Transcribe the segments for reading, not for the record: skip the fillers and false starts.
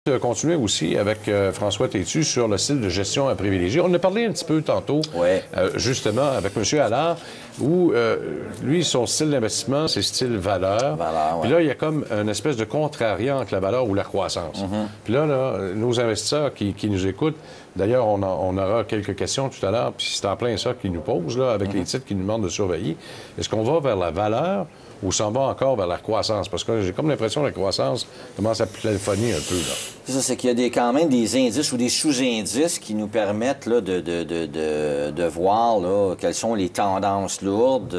Continuer aussi avec François Tétu sur le style de gestion à privilégier. On en a parlé un petit peu tantôt, justement, avec M. Allard, où lui, son style d'investissement, c'est style valeur. Puis là, il y a comme une espèce de contrariant entre la valeur ou la croissance. Puis là, nos investisseurs qui nous écoutent, d'ailleurs, on aura quelques questions tout à l'heure, puis c'est en plein ça qu'ils nous posent, là, avec les titres qu'ils nous demandent de surveiller. Est-ce qu'on va vers la valeur ou s'en va encore vers la croissance? Parce que j'ai comme l'impression que la croissance commence à plafonner un peu, là. C'est ça, c'est qu'il y a quand même des indices ou des sous-indices qui nous permettent là, de voir là, quelles sont les tendances lourdes.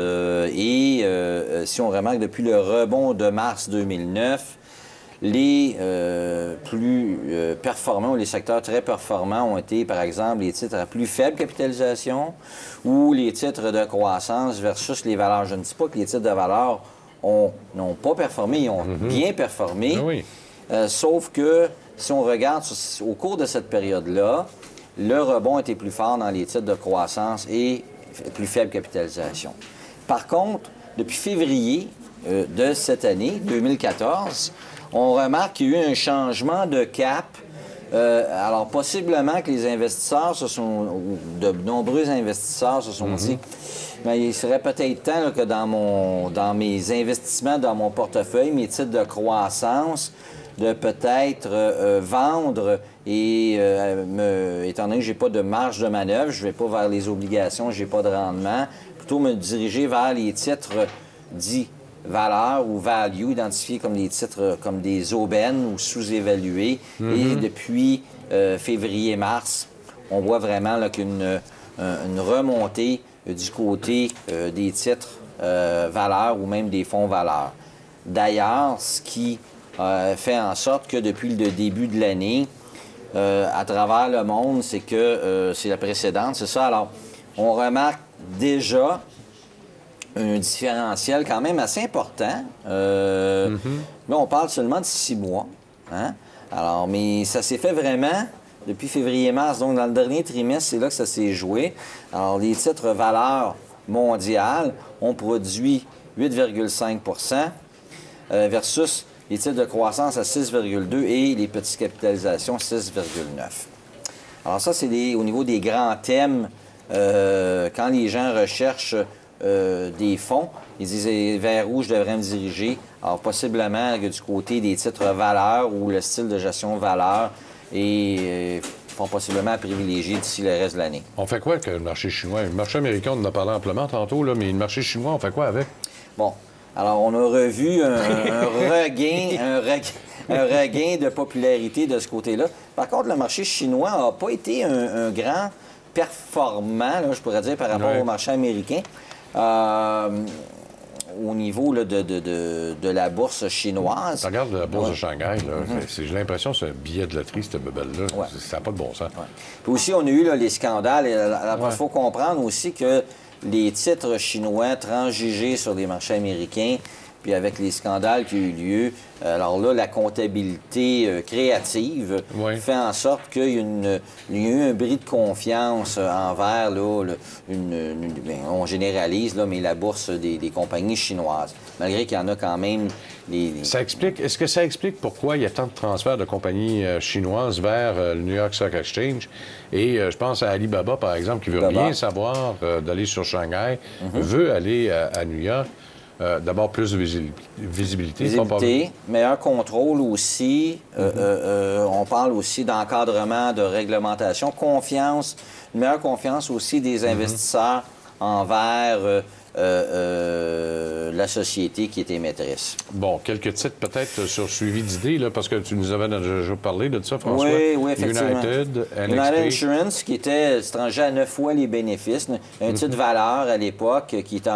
Si on remarque depuis le rebond de mars 2009, les plus performants ou les secteurs très performants ont été, par exemple, les titres à plus faible capitalisation ou les titres de croissance versus les valeurs. Je ne dis pas que les titres de valeur n'ont pas performé, ils ont bien performé. Sauf que si on regarde au cours de cette période-là, le rebond était plus fort dans les titres de croissance et plus faible capitalisation. Par contre, depuis février de cette année, 2014, on remarque qu'il y a eu un changement de cap. Alors, possiblement que les investisseurs de nombreux investisseurs se sont dit, mais il serait peut-être temps là, que dans mes investissements, dans mon portefeuille, mes titres de croissance, de peut-être vendre et, étant donné que je n'ai pas de marge de manœuvre, je ne vais pas vers les obligations, je n'ai pas de rendement, plutôt me diriger vers les titres dits valeur ou value, identifiés comme des titres comme des aubaines ou sous-évalués. Et depuis février-mars, on voit vraiment qu'il y a une remontée du côté des titres valeurs ou même des fonds valeurs. D'ailleurs, ce qui fait en sorte que depuis le début de l'année, à travers le monde, c'est que c'est la précédente, c'est ça. Alors, on remarque déjà un différentiel quand même assez important. Là, on parle seulement de 6 mois. Hein? Alors, mais ça s'est fait vraiment depuis février-mars. Donc, dans le dernier trimestre, c'est là que ça s'est joué. Alors, les titres valeurs mondiales ont produit 8,5 versus les titres de croissance à 6,2 et les petites capitalisations 6,9. Alors ça, c'est au niveau des grands thèmes. Quand les gens recherchent des fonds, ils disent vers où je devrais me diriger. Alors possiblement du côté des titres valeurs ou le style de gestion valeur et vont possiblement à privilégier d'ici le reste de l'année. On fait quoi avec le marché chinois? Le marché américain, on en a parlé amplement tantôt, là, mais le marché chinois, on fait quoi avec? Bon. Alors, on a revu un regain de popularité de ce côté-là. Par contre, le marché chinois n'a pas été un grand performant, là, je pourrais dire, par rapport au marché américain. Au niveau là, de la bourse chinoise. Tu regardes la bourse de Shanghai, j'ai l'impression que c'est un billet de loterie, cette bebelle-là. Ça n'a pas de bon sens. Puis aussi, on a eu là, les scandales. Il faut comprendre aussi que les titres chinois transigés sur les marchés américains, puis avec les scandales qui ont eu lieu, alors là, la comptabilité créative fait en sorte qu'il y a eu un bris de confiance envers, là, on généralise, là, mais la bourse des compagnies chinoises, malgré qu'il y en a quand même Ça explique, est-ce que ça explique pourquoi il y a tant de transferts de compagnies chinoises vers le New York Stock Exchange? Et je pense à Alibaba, par exemple, qui veut rien savoir d'aller sur Shanghai, veut aller à New York. D'abord, plus de visibilité. Meilleur contrôle aussi. On parle aussi d'encadrement, de réglementation, confiance, une meilleure confiance aussi des investisseurs envers la société qui est émettrice. Bon, quelques titres peut-être sur suivi d'idées, là, parce que tu nous avais déjà parlé de ça, François. Oui, effectivement. United Insurance, qui était étranger à 9 fois les bénéfices. Un titre de valeur à l'époque qui est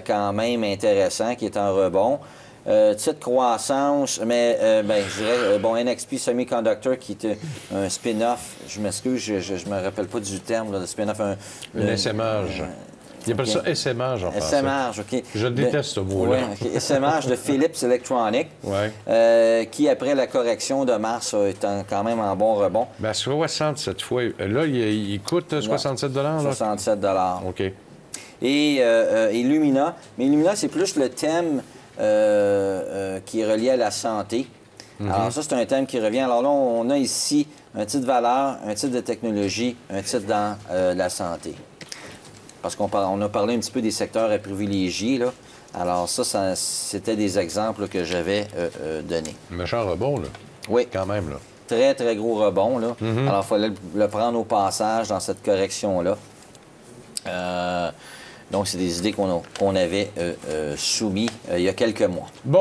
quand même intéressant, qui est en rebond. Titre croissance, mais je dirais, NXP Semiconductor, qui était un spin-off. Je m'excuse, je me rappelle pas du terme, là, de spin-off. Un SMH. Il appelle ça SMH en français. SMH, OK. Je déteste ce mot-là. Oui, SMH de Philips Electronics, qui, après la correction de mars, est quand même en bon rebond. Bien, 67 fois. Là, il coûte 67 $. 67 $. OK. Et Lumina. Mais Lumina, c'est plus le thème qui est relié à la santé. Alors ça, c'est un thème qui revient. Alors là, on a ici un titre de valeur, un titre de technologie, un titre dans la santé. Parce qu'on a parlé un petit peu des secteurs à privilégier, là. Alors ça c'était des exemples que j'avais donnés. Un méchant rebond, là. Oui. Quand même, là. Très, très gros rebond, là. Alors, il fallait le prendre au passage dans cette correction-là. Donc, c'est des idées qu'on avait soumises il y a quelques mois. Bon.